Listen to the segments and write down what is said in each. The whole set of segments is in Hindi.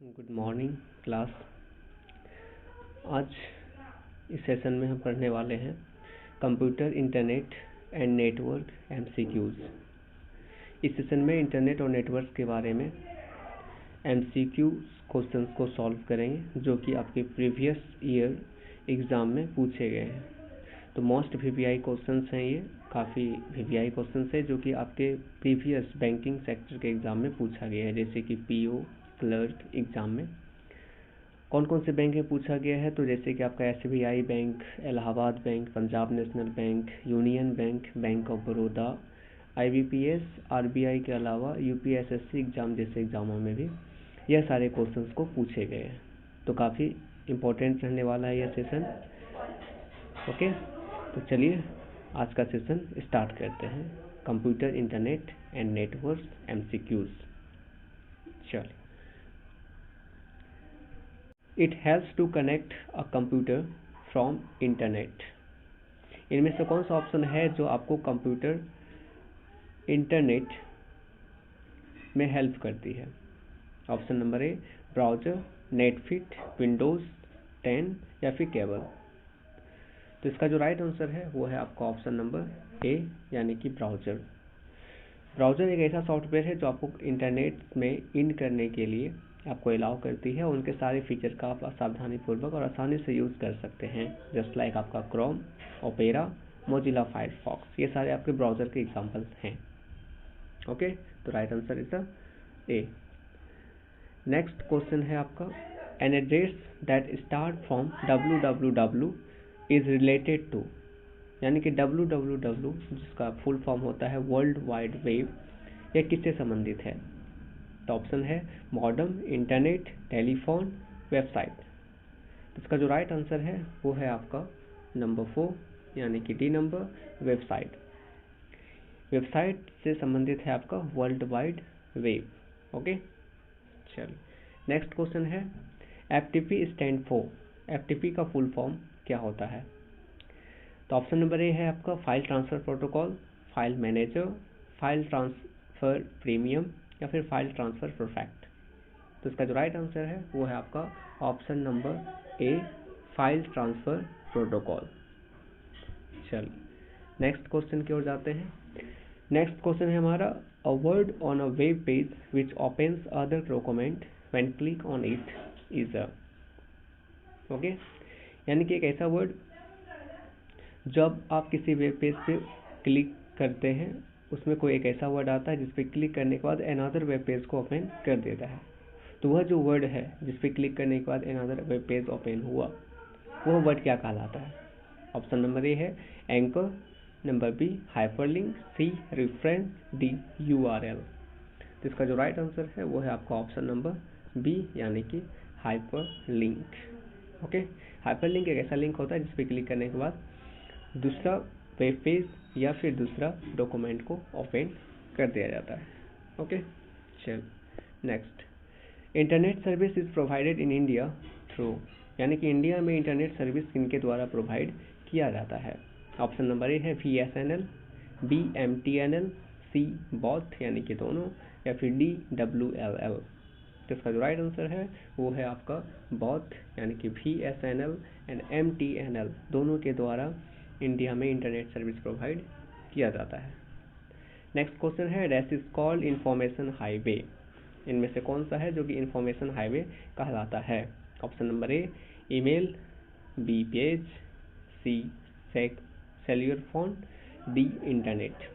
Good morning class. आज इस सेशन में हम पढ़ने वाले हैं computer, internet and network MCQs. इस सेशन में इंटरनेट और नेटवर्क के बारे में एमसीक्यू क्वेश्चंस को सॉल्व करेंगे जो कि आपके प्रीवियस ईयर एग्ज़ाम में पूछे गए हैं। तो मोस्ट वीवीआई क्वेश्चंस हैं, ये काफ़ी वीवीआई क्वेश्चंस है जो कि आपके प्रीवियस बैंकिंग सेक्टर के एग्ज़ाम में पूछा गया है, जैसे कि पीओ क्लर्क एग्ज़ाम में कौन कौन से बैंक में पूछा गया है। तो जैसे कि आपका SBI bank, Allahabad bank, Punjab national bank, union bank, bank of Baroda, IBPS, RBI के अलावा यूपीएसएससी एग्ज़ाम जैसे एग्ज़ामों में भी यह सारे क्वेश्चंस को पूछे गए हैं। तो काफ़ी इम्पोर्टेंट रहने वाला है यह सेशन। ओके, तो चलिए आज का सेशन स्टार्ट करते हैं। Computer, internet and network MCQs. चलिए, it helps to connect a computer from internet. इनमें से कौन सा ऑप्शन है जो आपको कंप्यूटर इंटरनेट में हेल्प करती है? Option number A browser, netfit, Windows 10 या फिर केबल। तो इसका जो राइट आंसर है वो है आपका ऑप्शन नंबर ए, यानी कि ब्राउज़र। ब्राउज़र एक ऐसा सॉफ्टवेयर है जो आपको इंटरनेट में इन करने के लिए आपको अलाउ करती है। उनके सारे फीचर का आप सावधानीपूर्वक और आसानी से यूज़ कर सकते हैं, जस्ट लाइक आपका क्रोम, ओपेरा, मोजिला फायरफॉक्स। ये सारे आपके ब्राउज़र के एग्जांपल्स हैं। ओके, तो right answer is the A. Next question है आपका, an address that start from www is related to, यानी कि www जिसका फुल फॉर्म होता है वर्ल्ड वाइड वेब, यह किससे संबंधित है? तो ऑप्शन है मॉडम, इंटरनेट, टेलीफोन, वेबसाइट। तो इसका जो राइट आंसर है वो है आपका नंबर 4, यानी कि डी नंबर, वेबसाइट। वेबसाइट से संबंधित है आपका वर्ल्ड वाइड वेब। ओके, चलिए नेक्स्ट क्वेश्चन है, एफटीपी स्टैंड फॉर, एफटीपी का फुल फॉर्म क्या होता है? तो ऑप्शन नंबर ए है आपका file transfer protocol, file manager, file transfer premium या फिर फाइल ट्रांसफ़र परफेक्ट। तो इसका जो राइट आंसर है वो है आपका ऑप्शन नंबर ए, फाइल ट्रांसफ़र प्रोटोकॉल। चलिए नेक्स्ट क्वेश्चन की ओर जाते हैं। नेक्स्ट क्वेश्चन है हमारा, a word on a web page which opens other document when click on it is a. Okay, यानी कि एक ऐसा वर्ड जब आप किसी वेब पेज पे क्लिक करते हैं उसमें कोई एक ऐसा वर्ड आता है जिस पे क्लिक करने के बाद अनदर वेब पेज को ओपन कर देता है। तो वह जो वर्ड है जिस पे क्लिक करने के बाद अनदर वेब पेज ओपन हुआ, वह वर्ड क्या कहलाता है? ऑप्शन नंबर ए है एंकर, नंबर बी हाइपरलिंक, सी रेफरेंस, डी यूआरएल। तो इसका जो राइट आंसर है वो है आपका ऑप्शन नंबर बी, यानी कि हाइपरलिंक। ओके, हाइपरलिंक एक ऐसा लिंक होता है जिस पे क्लिक करने के बाद दूसरा वेब पेज या फिर दूसरा डॉक्यूमेंट को ओपन कर दिया जाता है। ओके, चल next, internet service is provided in India through, यानी कि इंडिया में इंटरनेट सर्विस किनके द्वारा प्रोवाइड किया जाता है? ऑप्शन नंबर ए है VSNL, बी MTNL, सी बॉथ यानी कि दोनों, या फिर डी WLL। तो इसका जो राइट आंसर है वो है आपका बॉथ, यानी कि VSNL एंड MTNL दोनों के द्वारा इंडिया में इंटरनेट सर्विस प्रोवाइड किया जाता है। नेक्स्ट क्वेश्चन है, that is called information highway. इनमें से कौन सा है जो कि इंफॉर्मेशन हाईवे कहलाता है? Option number A email, B page, C cellular phone, D internet.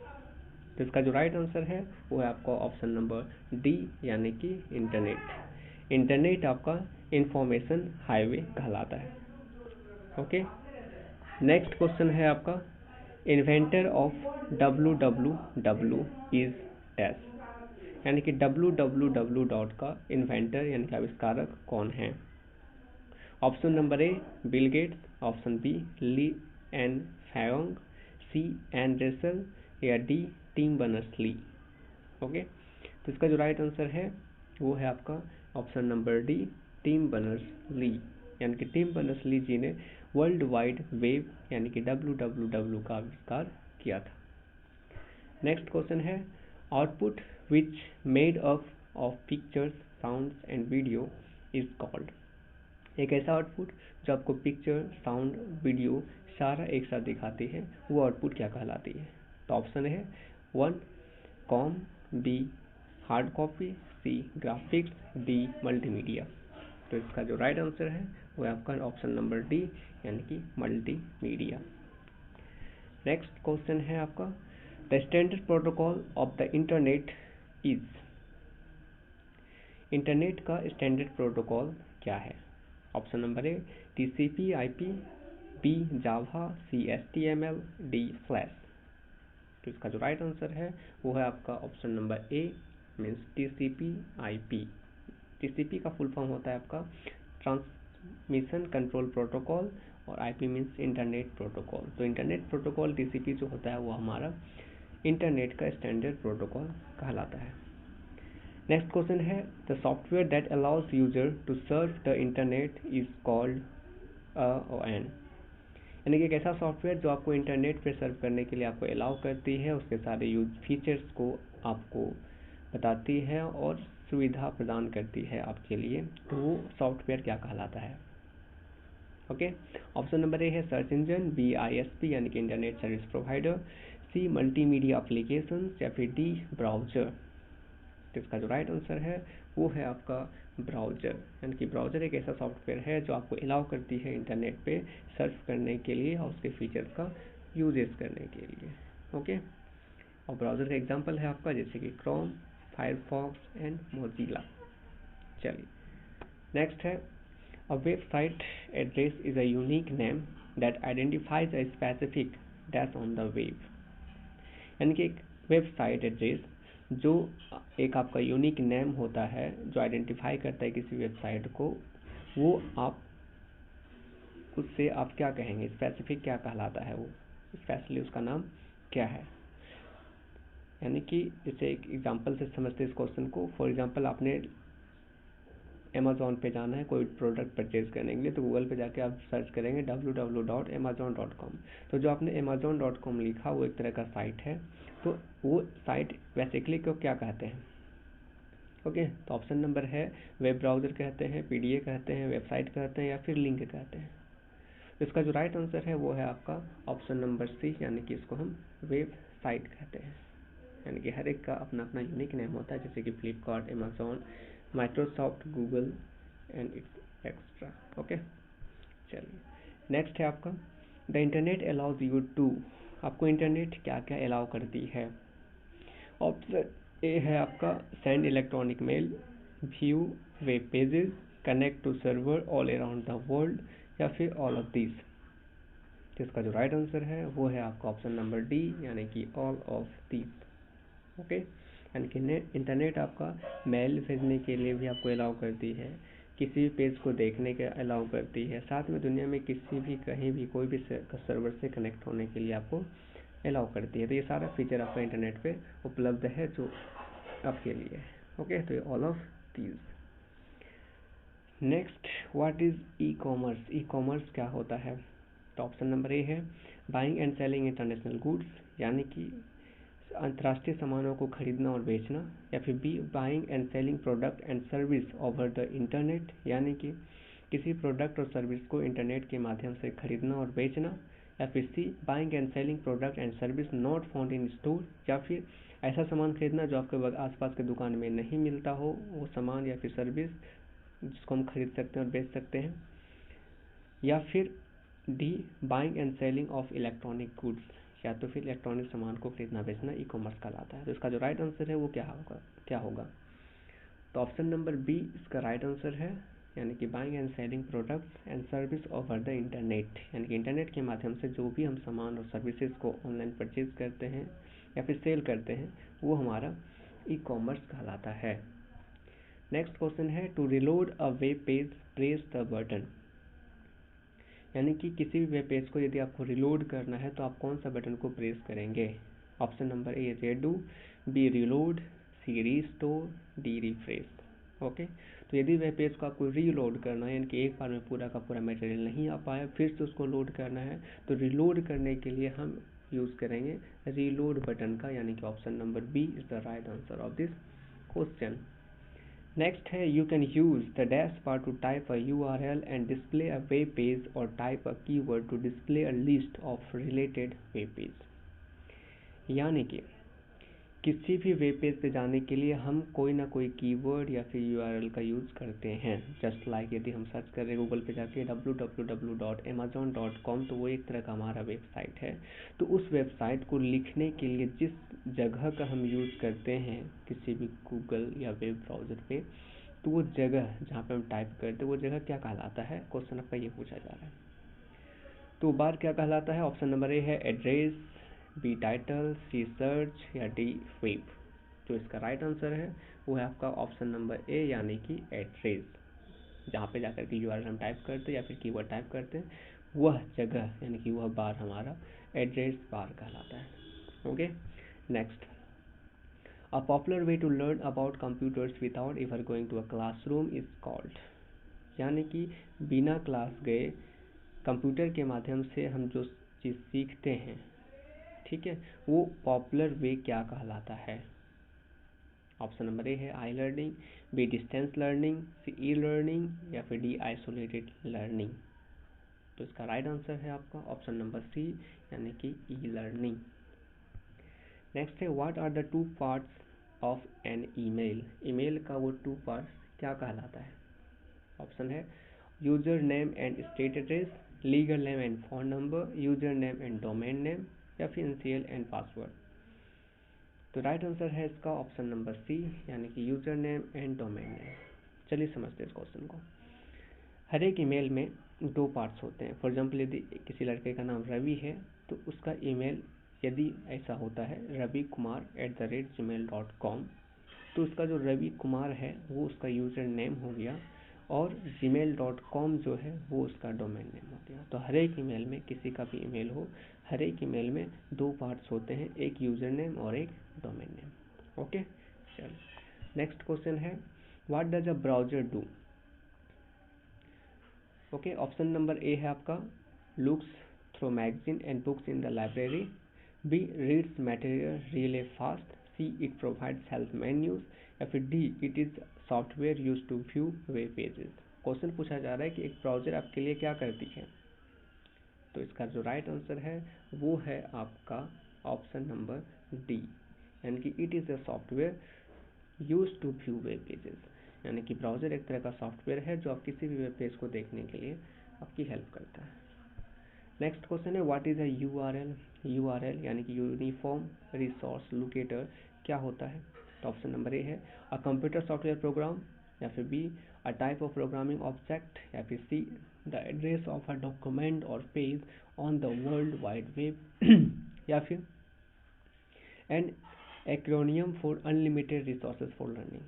तो इसका जो राइट आंसर है वो है आपका ऑप्शन नंबर डी, यानी कि इंटरनेट। इंटरनेट आपका इंफॉर्मेशन हाईवे कहलाता है। ओके, नेक्स्ट क्वेश्चन है आपका, inventor of www is dash, यानी कि www डॉट का इन्वेंटर यानी कि आविष्कारक कौन है? Option number A Bill Gates, option B Lee N Fang, C Anderson या डी टिम बर्नर्स-ली। ओके, तो इसका जो राइट आंसर है वो है आपका option number D, Tim Berners-Lee, यानी कि टिम बर्नर्स-ली जी ने वर्ल्ड वाइड वेब यानी कि www का आविष्कार किया था। नेक्स्ट क्वेश्चन है, output which made up of pictures, sounds and video is called. एक ऐसा आउटपुट जो आपको पिक्चर, साउंड, वीडियो सारा एक साथ दिखाती है, वो आउटपुट क्या कहलाती है? तो ऑप्शन है 1 कॉम, बी हार्ड कॉपी, सी ग्राफिक्स, डी मल्टीमीडिया। तो इसका जो राइट आंसर है वो है आपका ऑप्शन नंबर डी, यानी कि मल्टीमीडिया। नेक्स्ट क्वेश्चन है आपका, the standard protocol of the internet is. Internet का स्टैंडर्ड प्रोटोकॉल क्या है? Option number A TCP IP, B Java, C HTML, D Flash. तो इसका जो राइट आंसर है वो है आपका option number A, means TCP IP. TCP का फुल फॉर्म होता है आपका ट्रांसमिशन कंट्रोल प्रोटोकॉल, और आईपी मीन्स इंटरनेट प्रोटोकॉल। तो इंटरनेट प्रोटोकॉल टीसीपी जो होता है वो हमारा इंटरनेट का स्टैंडर्ड प्रोटोकॉल कहलाता है। नेक्स्ट क्वेश्चन है, the software that allows user to surf the internet is called an. यानी कि एक ऐसा सॉफ्टवेयर जो आपको इंटरनेट पे सर्व करने के लिए आपको अलाउ करती है, उसके सारे यूज फीचर्स को आपको बताती है और सुविधा प्रदान करती है आपके लिए, तो वो सॉफ्टवेयर क्या कहलाता है? ओके, ऑप्शन नंबर ए है सर्च इंजन, बी आईएसपी यानी कि इंटरनेट सर्विस प्रोवाइडर, सी मल्टीमीडिया एप्लीकेशन, या फिर डी ब्राउजर। तो इसका जो राइट आंसर है वो है आपका ब्राउजर। यानी कि ब्राउजर एक ऐसा सॉफ्टवेयर है जो आपको अलाउ करती है इंटरनेट पे सर्च करने के लिए और उसके फीचर्स का यूजेस करने के लिए। ओके, और ब्राउजर का एग्जांपल है आपका जैसे कि क्रोम, फायरफॉक्स एंड मोजिला। चलिए नेक्स्ट है, a website address is a unique name that identifies a specific dash on the web. यानी कि एक वेबसाइट एड्रेस जो एक आपका यूनिक नेम होता है जो आइडेंटिफाई करता है किसी वेबसाइट को, वो आप उससे आप क्या कहेंगे? स्पेसिफिक क्या कहलाता है? वो स्पेशली उसका नाम क्या है? यानी कि जैसे एक एग्जांपल से समझते हैं इस क्वेश्चन को। फॉर एग्जांपल आपने अमेज़ॉन पे जाना है कोई प्रोडक्ट परचेज करने के लिए, तो गूगल पे जाके आप सर्च करेंगे www.amazon.com। तो जो आपने amazon.com लिखा वो एक तरह का साइट है, तो वो साइट बेसिकली को क्या कहते हैं? ओके, तो ऑप्शन नंबर है वेब ब्राउज़र कहते हैं, पीडीए कहते हैं, वेबसाइट कहते हैं, या फिर लिंक कहते हैं। तो इसका जो राइट आंसर है वो है आपका ऑप्शन नंबर सी, यानी कि इसको हम वेब साइट कहते हैं। यानी कि हर एक का अपना अपना यूनिक नेम होता है, जैसे कि Flipkart, Amazon, Microsoft, Google and extra. Okay, चलिए नेक्स्ट है आपका, the internet allows you to. आपको इंटरनेट क्या क्या अलाउ करती है? ऑप्शन ए है आपका send electronic mail, view web pages, connect to server all around the world, या फिर ऑल ऑफ दिस। तो इसका जो राइट आंसर है वो है आपका ऑप्शन नंबर डी, यानी कि ऑल ऑफ दिस। ओके, यानी कि इंटरनेट आपका मेल भेजने के लिए भी आपको अलाउ करती है, किसी भी पेज को देखने के अलाउ करती है, साथ में दुनिया में किसी भी कहीं भी कोई भी सर्वर से कनेक्ट होने के लिए आपको अलाउ करती है। तो ये सारा फीचर आपका इंटरनेट पे उपलब्ध है जो आपके लिए है। ओके, तो ये all of these. Next, what is e commerce? E commerce क्या होता है? तो ऑप्शन नंबर ए है buying and selling international goods, यानी कि अंतर्राष्ट्रीय सामानों को खरीदना और बेचना, या फिर B buying and selling product and service over the internet, यानी कि किसी प्रोडक्ट और सर्विस को इंटरनेट के माध्यम से खरीदना और बेचना, या फिर C buying and selling product and service not found in store, या फिर ऐसा सामान खरीदना जो आपके आसपास के दुकान में नहीं मिलता हो, वो सामान या फिर सर्विस जिसको हम खरीद सकते हैं और बेच सकते हैं, या फिर D buying and selling of electronic goods, या तो फिर इलेक्ट्रॉनिक सामान को खरीदना बेचना ई कॉमर्स कहलाता है। तो इसका जो राइट आंसर है वो क्या होगा? तो ऑप्शन नंबर बी इसका राइट आंसर है, यानी कि buying and selling products and service over the internet, यानी कि इंटरनेट के माध्यम से जो भी हम सामान और सर्विसेज को ऑनलाइन परचेज करते हैं या फिर सेल करते हैं वो हमारा ई कॉमर्स कहलाता है। नेक्स्ट क्वेश्चन है, to reload a web page press the button. यानी कि किसी भी वेब पेज को यदि आपको रिलोड करना है तो आप कौन सा बटन को प्रेस करेंगे? Option number A redo, B reload, C restore, D refresh. Okay, तो यदि वेब पेज को आपको रीलोड करना है, यानी कि एक बार में पूरा का पूरा मटेरियल नहीं आ पाया, फिर से उसको लोड करना है, तो रिलोड करने के लिए हम यूज़ करेंगे रीलोड बटन का, यानी कि option number B is the right answer of this question. Next है you can use the dash bar to type a URL and display a web page और type a keyword to display a list of related web page. यानी कि किसी भी वेब पेज पे जाने के लिए हम कोई ना कोई कीवर्ड या फिर URL का यूज़ करते हैं। जस्ट लाइक यदि हम सर्च कर रहे हैं गूगल पे जाके www.amazon.com, तो वो एक तरह का हमारा वेबसाइट है। तो उस वेबसाइट को लिखने के लिए जिस जगह का हम यूज़ करते हैं किसी भी गूगल या वेब ब्राउज़र पे, तो वो जगह जहाँ पे हम टाइप करते हैं वो जगह क्या कहलाता है, क्वेश्चन आपका ये पूछा जा रहा है। तो बार क्या कहलाता है? ऑप्शन नंबर ए है एड्रेस, बी टाइटल, सी सर्च या डी वेब। तो इसका राइट आंसर है वो है आपका ऑप्शन नंबर ए, यानी कि एड्रेस। जहाँ पे जाकर के URL हम टाइप करते हैं या फिर कीवर्ड टाइप करते हैं, वह जगह यानी कि वह बार हमारा एड्रेस बार कहलाता है। Okay, next, a popular way to learn about computers without ever going to a classroom is called. यानी कि बिना क्लास गए कंप्यूटर के माध्यम से हम जो चीज़ सीखते हैं, ठीक है, वो पॉपुलर वे क्या कहलाता है? ऑप्शन नंबर ए है I learning, B distance learning, C e learning या फिर डी आइसोलेटेड लर्निंग। तो इसका राइट आंसर है आपका ऑप्शन नंबर सी, यानी कि ई लर्निंग। नेक्स्ट है what are the two parts of an email. Email का वो टू पार्ट्स क्या कहलाता है? ऑप्शन है user name and state address, legal name and phone number, user name and domain name या फिर इनिशियल एंड पासवर्ड। तो राइट आंसर है इसका ऑप्शन नंबर सी, यानी कि user name and domain name. चलिए समझते हैं इस क्वेश्चन को। हर एक ईमेल में दो पार्ट्स होते हैं। फॉर एग्जाम्पल यदि किसी लड़के का नाम रवि है तो उसका ईमेल यदि ऐसा होता है ravikumar@gmail.com, तो उसका जो रवि कुमार है वो उसका यूजर नेम हो गया और gmail.com जो है वो उसका डोमेन नेम हो गया। तो हर एक ईमेल में, किसी का भी ईमेल हो, हर एक ईमेल में दो पार्ट्स होते हैं, एक यूजर नेम और एक डोमेन नेम। ओके, चलो नेक्स्ट क्वेश्चन है what does a browser do. Okay, option number A है आपका looks through magazine and books in the library, B reads material really fast, C it provides help menus या फिर D it is software use to view web pages. Question पूछा जा रहा है कि एक ब्राउजर आपके लिए क्या करती है। तो इसका जो राइट आंसर है वो है आपका ऑप्शन नंबर डी, यानी कि it is a software use to view web pages. यानी कि ब्राउज़र एक तरह का सॉफ्टवेयर है जो आप किसी भी वेब पेज को देखने के लिए आपकी हेल्प करता है। नेक्स्ट क्वेश्चन है what is a URL। URL यानी कि यूनिफॉर्म रिसोर्स लोकेटर क्या होता है? तो ऑप्शन नंबर ए है अ कंप्यूटर सॉफ्टवेयर प्रोग्राम या फिर B a type of programming object या फिर C the address of a document और page on the world wide web या फिर an acronym for unlimited resources for learning.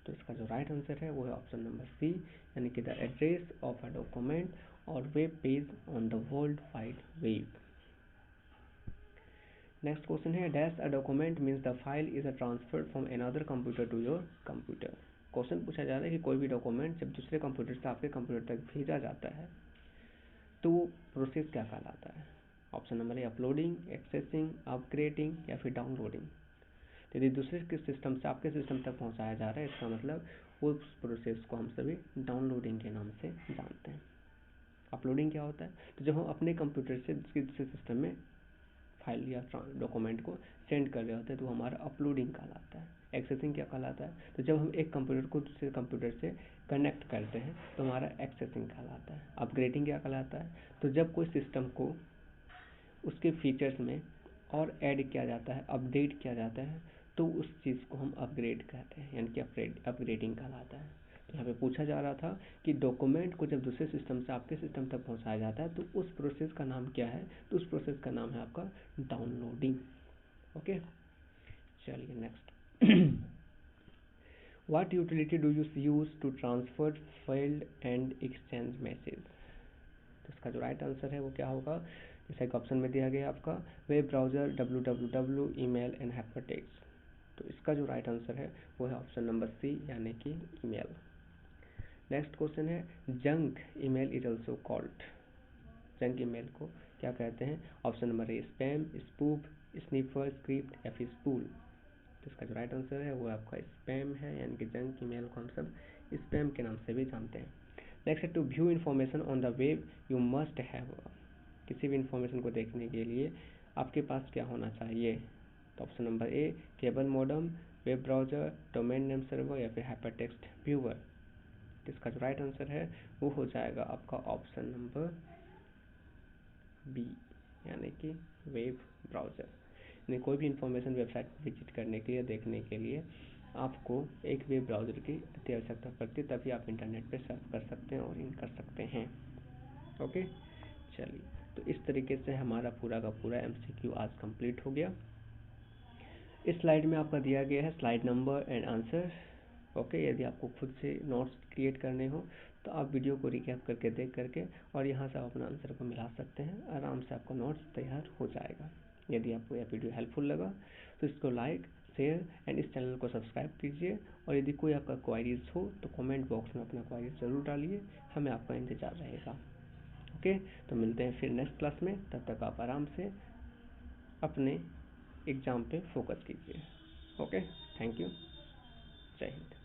तो इसका जो राइट आंसर है वो है ऑप्शन नंबर सी, यानी कि the address of a document और web page on the world wide web. Next question है dash a document means the file is a transfer from another computer to your computer. Question पूछा जा रहा है कि कोई भी डॉक्यूमेंट जब दूसरे कंप्यूटर से आपके कंप्यूटर तक भेजा जाता है तो वो प्रोसेस क्या कहलाता है? ऑप्शन नंबर ए अपलोडिंग, एक्सेसिंग, अपग्रेडिंग या फिर डाउनलोडिंग। यदि दूसरे के सिस्टम से आपके सिस्टम तक पहुंचाया जा रहा है, इसका मतलब उस प्रोसेस को हम सभी डाउनलोडिंग के नाम से जानते हैं। अपलोडिंग क्या होता है? तो जब हम अपने कंप्यूटर से दूसरे सिस्टम में फाइल या डॉक्यूमेंट को सेंड कर रहे होते हैं तो हमारा अपलोडिंग कहलाता है। एक्सेसिंग क्या कहलाता है? तो जब हम एक कंप्यूटर को दूसरे कंप्यूटर से कनेक्ट करते हैं तो हमारा एक्सेसिंग कहलाता है। अपग्रेडिंग क्या कहलाता है? तो जब कोई सिस्टम को उसके फीचर्स में और ऐड किया जाता है, अपडेट किया जाता है, तो उस चीज़ को हम अपग्रेड कहते हैं, यानी कि अपग्रेडिंग कहलाता है। तो यहाँ पे पूछा जा रहा था कि डॉक्यूमेंट को जब दूसरे सिस्टम से आपके सिस्टम तक पहुँचाया जाता है तो उस प्रोसेस का नाम क्या है? तो उस प्रोसेस का नाम है आपका डाउनलोडिंग। ओके, चलिए next what utility do you use to transfer file and exchange message. तो इसका जो राइट आंसर है वो क्या होगा? जैसा कि ऑप्शन में दिया गया आपका web browser, www, email and hypertext. तो इसका जो राइट आंसर है वो है ऑप्शन नंबर सी, यानी कि ईमेल। नेक्स्ट क्वेश्चन है junk email is also called. Junk email को क्या कहते हैं? ऑप्शन नंबर ए स्पैम, स्पूफ, स्निफर, स्क्रिप्ट या फिर स्पूल। तो इसका जो राइट आंसर है वो आपका स्पैम है, यानी कि जंक ईमेल को हम सब स्पैम के नाम से भी जानते हैं। नेक्स्ट है to view information on the web you must have, किसी भी इंफॉर्मेशन को देखने के लिए आपके पास क्या होना चाहिए? तो ऑप्शन नंबर ए cable modem, web browser, domain name server या फिर हाइपरटेक्स्ट व्यूअर। तो इसका जो राइट आंसर है वो हो जाएगा आपका ऑप्शन नंबर बी, यानी कि वेब ब्राउज़र। यानी कोई भी इंफॉर्मेशन वेबसाइट विजिट करने के लिए, देखने के लिए आपको एक वेब ब्राउज़र की अति आवश्यकता पड़ती है, तभी आप इंटरनेट पे सर्फ कर सकते हैं और इन कर सकते हैं। ओके, चलिए, तो इस तरीके से हमारा पूरा का पूरा MCQ आज कंप्लीट हो गया। इस स्लाइड में आपका दिया गया है slide number and answer. Okay, यदि आपको खुद से नोट्स क्रिएट करने हो तो आप वीडियो को रिकैप करके देख करके और यहाँ से आप अपना आंसर को मिला सकते हैं, आराम से आपका नोट्स तैयार हो जाएगा। यदि आपको यह वीडियो हेल्पफुल लगा तो इसको लाइक, शेयर एंड इस चैनल को सब्सक्राइब कीजिए। और यदि कोई आपका क्वारीज हो तो कमेंट बॉक्स में अपना क्वारीज ज़रूर डालिए, हमें आपका इंतज़ार रहेगा। ओके, तो मिलते हैं फिर नेक्स्ट क्लास में। तब तक आप आराम से अपने एग्ज़ाम पे फोकस कीजिए। ओके, थैंक यू, जय हिंद।